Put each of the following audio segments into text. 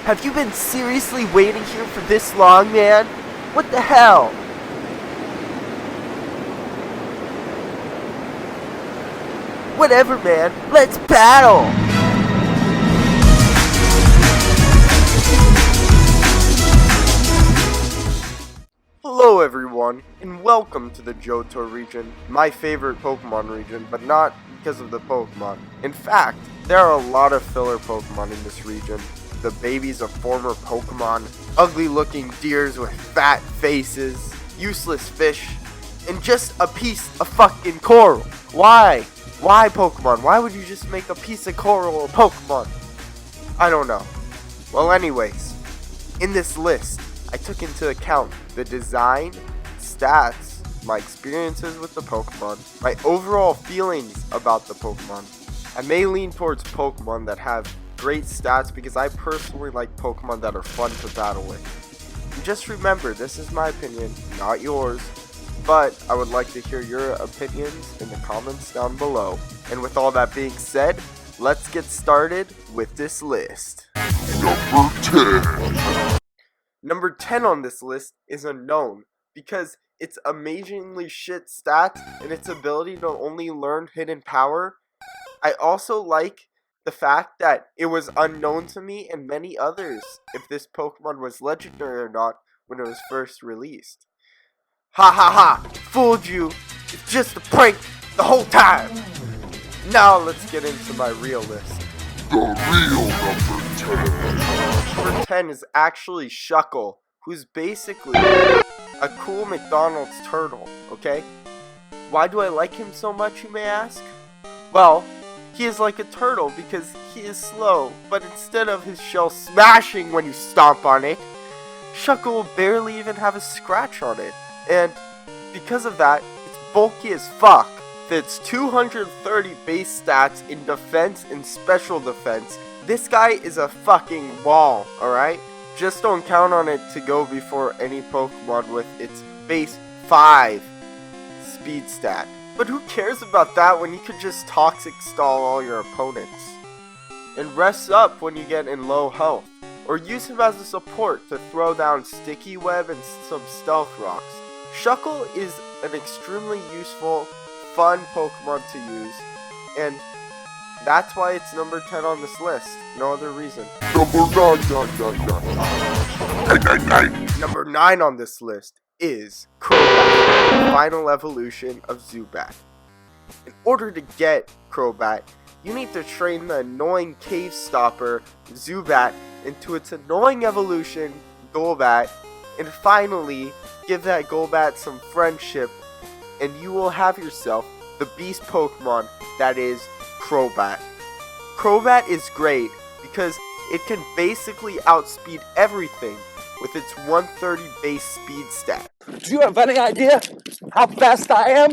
Have you been seriously waiting here for this long, man? What the hell? Whatever, man. Let's battle! Hello everyone, and welcome to the Johto region, my favorite Pokemon region, but not because of the Pokemon. In fact, there are a lot of filler Pokemon in this region. The babies of former Pokemon, ugly looking deers with fat faces, useless fish, and just a piece of fucking coral. Why? Why Pokemon? Why would you just make a piece of coral a Pokemon? I don't know. Well anyways, in this list, I took into account the design, stats, my experiences with the Pokemon, my overall feelings about the Pokemon. I may lean towards Pokemon that have great stats because I personally like Pokemon that are fun to battle with. And just remember, this is my opinion, not yours, but I would like to hear your opinions in the comments down below. And with all that being said, let's get started with this list. Number 10. Number 10 on this list is Unknown, because its amazingly shit stats and its ability to only learn hidden power. I also like the fact that it was unknown to me and many others if this Pokemon was legendary or not when it was first released. Ha ha ha! Fooled you! It's just a prank the whole time! Now let's get into my real list. The real number 10. Number 10 is actually Shuckle, who's basically a cool McDonald's turtle, okay? Why do I like him so much, you may ask? Well, he is like a turtle because he is slow, but instead of his shell smashing when you stomp on it, Shuckle will barely even have a scratch on it. And because of that, it's bulky as fuck. Fits 230 base stats in defense and special defense. This guy is a fucking wall, alright? Just don't count on it to go before any Pokemon with its base 5 speed stat. But who cares about that when you could just Toxic Stall all your opponents? And rest up when you get in low health. Or use him as a support to throw down Sticky Web and some Stealth Rocks. Shuckle is an extremely useful, fun Pokemon to use. And that's why it's number 10 on this list. No other reason. Number 9 on this list is Crobat, the final evolution of Zubat. In order to get Crobat, you need to train the annoying cave stopper Zubat into its annoying evolution, Golbat, and finally give that Golbat some friendship, and you will have yourself the beast Pokemon that is Crobat. Crobat is great because it can basically outspeed everything with its 130 base speed stat. Do you have any idea how fast I am?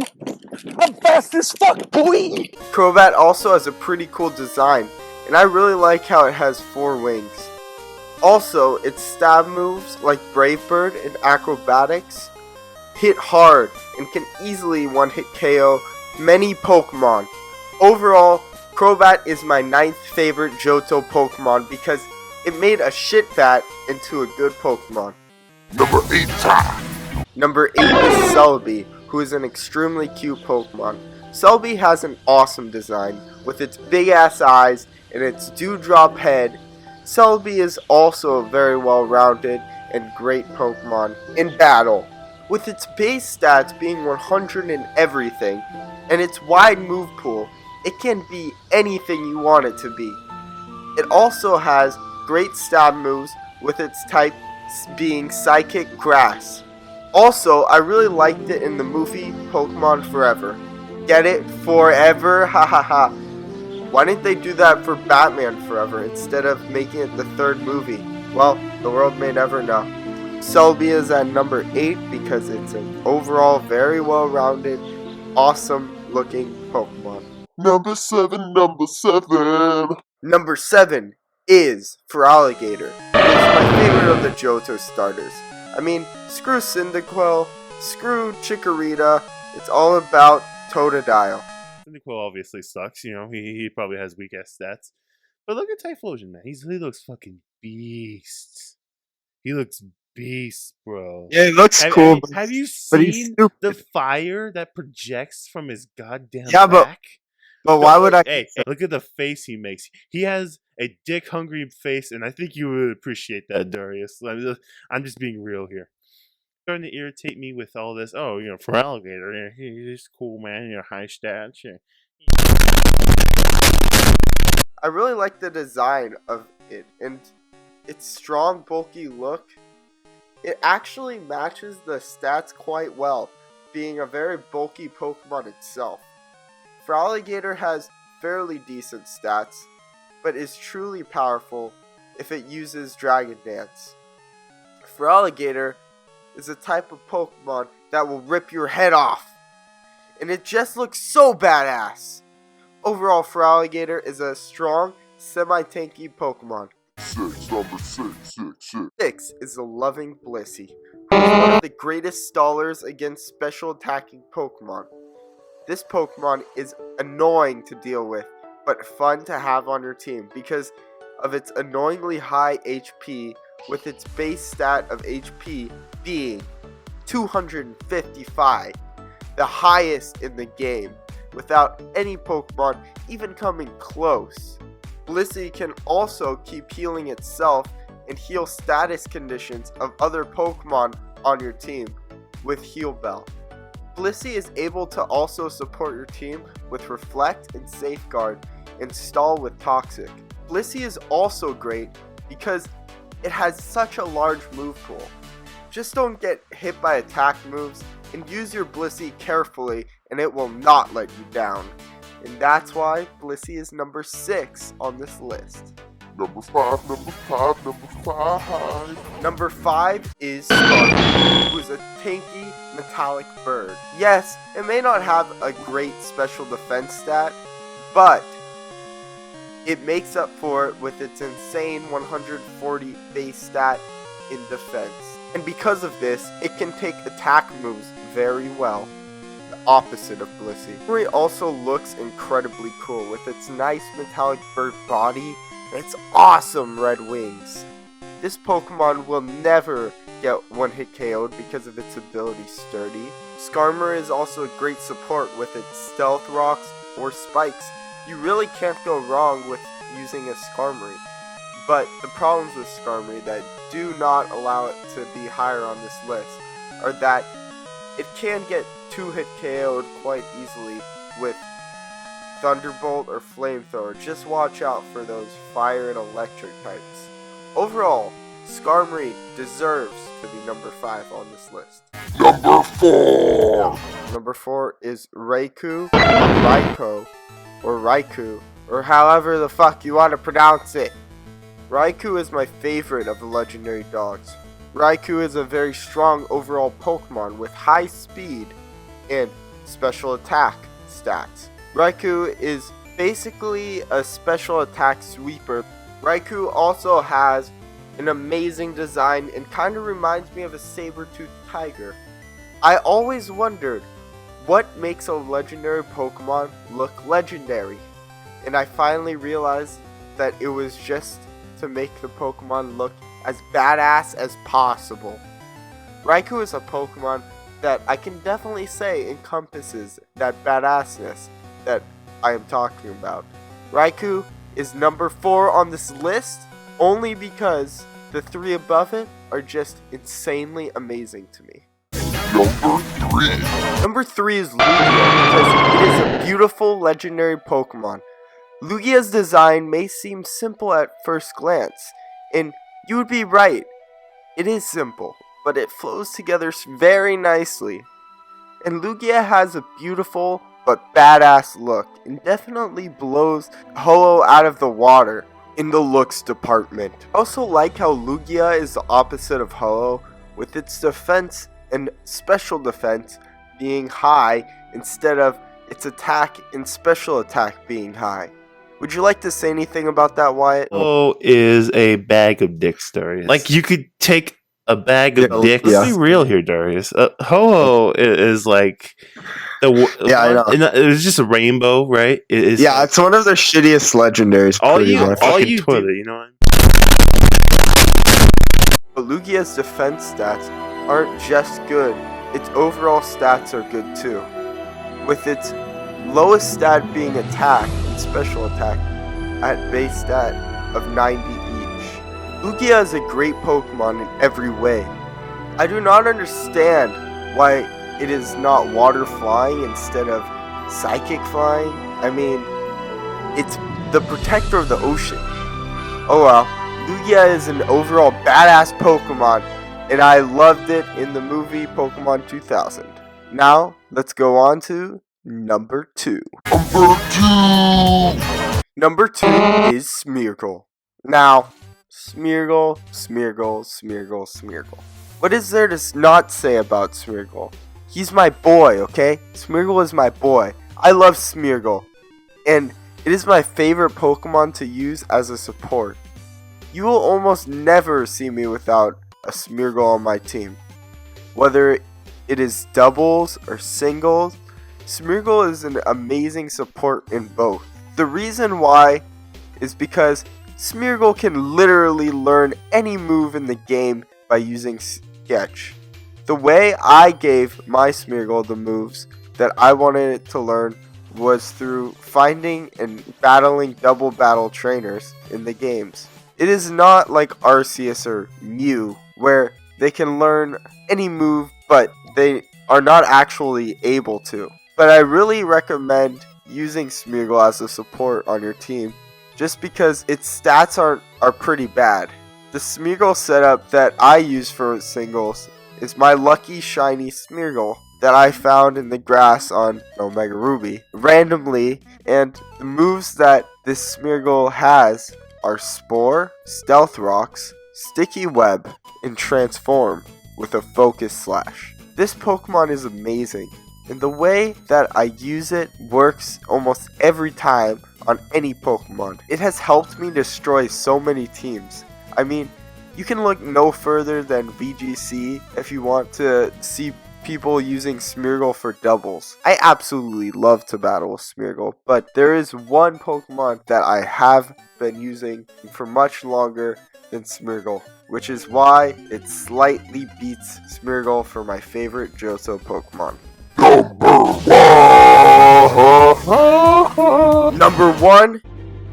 I'm fast as fuck, boy! Crobat also has a pretty cool design, and I really like how it has 4 wings. Also, its stab moves like Brave Bird and Acrobatics hit hard and can easily one-hit KO many Pokemon. Overall, Crobat is my 9th favorite Johto Pokemon because it made a shit bat into a good Pokemon. Number 8. Number 8 is Celebi, who is an extremely cute Pokemon. Celebi has an awesome design with its big ass eyes and its dewdrop head. Celebi is also a very well-rounded and great Pokemon in battle, with its base stats being 100 in everything, and its wide move pool. It can be anything you want it to be. It also has great stab moves with its type being Psychic Grass. Also, I really liked it in the movie Pokemon Forever. Get it? Forever? Hahaha. Why didn't they do that for Batman Forever instead of making it the 3rd movie? Well, the world may never know. Celebi is at number 8 because it's an overall very well-rounded, awesome looking Pokemon. Number 7. Number 7 is Feraligatr. It's my favorite of the Johto starters. I mean, screw Cyndaquil, screw Chikorita, it's all about Totodile. Cyndaquil obviously sucks, you know, he probably has weak ass stats. But look at Typhlosion, man. He looks fucking beast. He looks beast, bro. Yeah, he looks cool. Have you but he's seen stupid. the fire that projects from his goddamn Yeah, back? But why would I? Hey, look at the face he makes. He has a dick hungry face, and I think you would appreciate that, Darius. I'm just being real here. Starting to irritate me with all this. Oh, for alligator, he's cool, man. High stats. Yeah. I really like the design of it and its strong, bulky look. It actually matches the stats quite well, being a very bulky Pokemon itself. Feraligatr has fairly decent stats, but is truly powerful if it uses Dragon Dance. Feraligatr is a type of Pokemon that will rip your head off, and it just looks so badass. Overall, Feraligatr is a strong, semi-tanky Pokemon. Number 6. 6 is the Loving Blissey, who is one of the greatest stallers against special attacking Pokemon. This Pokemon is annoying to deal with, but fun to have on your team because of its annoyingly high HP, with its base stat of HP being 255, the highest in the game, without any Pokemon even coming close. Blissey can also keep healing itself and heal status conditions of other Pokemon on your team with Heal Bell. Blissey is able to also support your team with Reflect and Safeguard and stall with Toxic. Blissey is also great because it has such a large move pool. Just don't get hit by attack moves and use your Blissey carefully and it will not let you down. And that's why Blissey is number 6 on this list. Number 5. Number 5 is Scarlet, who is a tanky metallic bird. Yes, it may not have a great special defense stat, but it makes up for it with its insane 140 base stat in defense. And because of this, it can take attack moves very well. The opposite of Blissey. Skarmory also looks incredibly cool with its nice metallic bird body and its awesome red wings. This Pokemon will never get one-hit KO'd because of its ability Sturdy. Skarmory is also a great support with its Stealth Rocks or Spikes. You really can't go wrong with using a Skarmory. But the problems with Skarmory that do not allow it to be higher on this list are that it can get 2-hit KO'd quite easily with Thunderbolt or Flamethrower. Just watch out for those fire and electric types. Overall, Skarmory deserves to be number 5 on this list. Number 4. Number 4 is Raikou, Raikou, or Raikou, or however the fuck you want to pronounce it. Raikou is my favorite of the legendary dogs. Raikou is a very strong overall Pokemon with high speed and special attack stats. Raikou is basically a special attack sweeper. Raikou also has an amazing design and kind of reminds me of a saber-toothed tiger. I always wondered what makes a legendary Pokemon look legendary, and I finally realized that it was just to make the Pokemon look as badass as possible. Raikou is a Pokemon that I can definitely say encompasses that badassness that I am talking about. Raikou is number 4 on this list only because the 3 above it are just insanely amazing to me. Number 3. Number 3 is Lugia because it is a beautiful legendary Pokemon. Lugia's design may seem simple at first glance, and you would be right. It is simple, but it flows together very nicely. And Lugia has a beautiful but badass look and definitely blows Ho-Oh out of the water in the looks department. I also like how Lugia is the opposite of Ho-Oh, with its defense and special defense being high instead of its attack and special attack being high. Would you like to say anything about that, Wyatt? Ho is a bag of dicks, Darius. Like, you could take a bag of dicks. Yeah. Let's be real here, Darius. Ho is like the I know. It was just a rainbow, right? It's one of the shittiest legendaries. All you toilet, do, you know what I mean? But Lugia's defense stats aren't just good, its overall stats are good too, with its lowest stat being attack and special attack at base stat of 90 each. Lugia is a great Pokemon in every way. I do not understand why it is not water flying instead of psychic flying. I mean, it's the protector of the ocean. Oh well, Lugia is an overall badass Pokemon, and I loved it in the movie Pokemon 2000. Now, let's go on to number 2. Number 2 is Smeargle. Now, Smeargle. What is there to not say about Smeargle? He's my boy, okay? Smeargle is my boy. I love Smeargle, and it is my favorite Pokemon to use as a support. You will almost never see me without a Smeargle on my team. Whether it is doubles or singles, Smeargle is an amazing support in both. The reason why is because Smeargle can literally learn any move in the game by using Sketch. The way I gave my Smeargle the moves that I wanted it to learn was through finding and battling double battle trainers in the games. It is not like Arceus or Mew, where they can learn any move but they are not actually able to. But I really recommend using Smeargle as a support on your team, just because its stats are pretty bad. The Smeargle setup that I use for singles is my lucky shiny Smeargle that I found in the grass on Omega Ruby randomly, and the moves that this Smeargle has are Spore, Stealth Rocks, Sticky Web, and Transform with a Focus Slash. This Pokemon is amazing, and the way that I use it works almost every time on any Pokemon. It has helped me destroy so many teams. I mean, you can look no further than VGC if you want to see people using Smeargle for doubles. I absolutely love to battle with Smeargle, but there is one Pokemon that I have been using for much longer than Smeargle, which is why it slightly beats Smeargle for my favorite Johto Pokemon. Number 1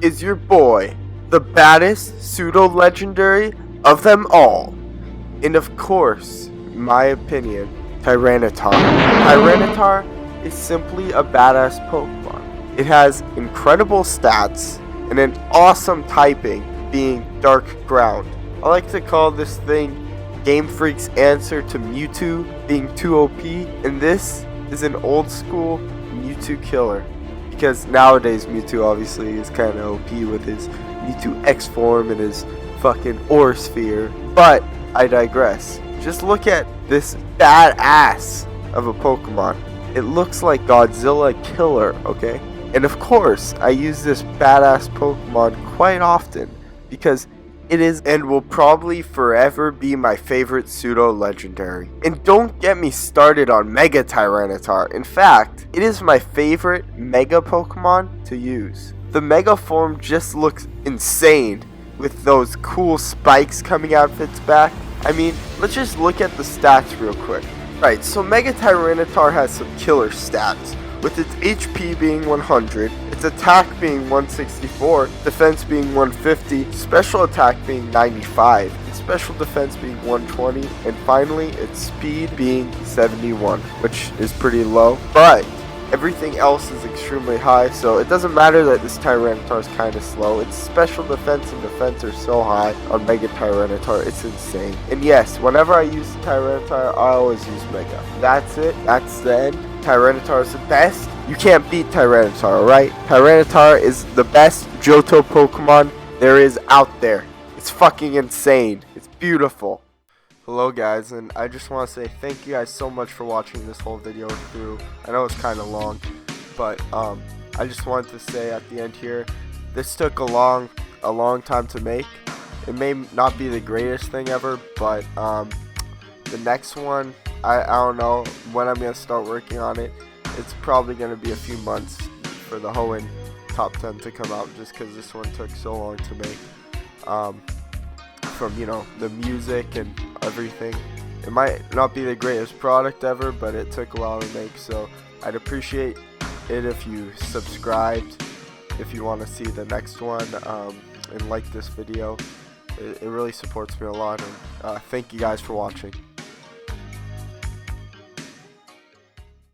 is your boy, the baddest pseudo-legendary of them all. And of course, in my opinion, Tyranitar. Tyranitar is simply a badass Pokemon. It has incredible stats and an awesome typing, being Dark Ground. I like to call this thing Game Freak's answer to Mewtwo being too OP, and this is an old school Mewtwo killer. Because nowadays Mewtwo obviously is kind of OP with his Mewtwo X form and his fucking Aura Sphere. But I digress. Just look at this badass of a Pokemon. It looks like Godzilla Killer, okay? And of course, I use this badass Pokemon quite often because it is and will probably forever be my favorite pseudo-legendary. And don't get me started on Mega Tyranitar. In fact, it is my favorite Mega Pokemon to use. The Mega form just looks insane with those cool spikes coming out of its back. I mean, let's just look at the stats real quick. Right, so Mega Tyranitar has some killer stats, with its HP being 100, its attack being 164, defense being 150, special attack being 95, its special defense being 120, and finally its speed being 71, which is pretty low, but everything else is extremely high, so it doesn't matter that this Tyranitar is kind of slow. Its special defense and defense are so high on Mega Tyranitar, it's insane. And yes, whenever I use Tyranitar, I always use Mega. That's it, that's the end. Tyranitar is the best. You can't beat Tyranitar, alright? Tyranitar is the best Johto Pokemon there is out there. It's fucking insane. It's beautiful. Hello guys, and I just want to say thank you guys so much for watching this whole video through. I know it's kind of long, but I just wanted to say at the end here, this took a long time to make. It may not be the greatest thing ever, but the next one, I don't know when I'm going to start working on it. It's probably going to be a few months for the Hoenn top 10 to come out, just because this one took so long to make. from, you know, the music and everything. It might not be the greatest product ever, but it took a while to make, so I'd appreciate it if you subscribed, if you want to see the next one, and like this video. It really supports me a lot, and thank you guys for watching.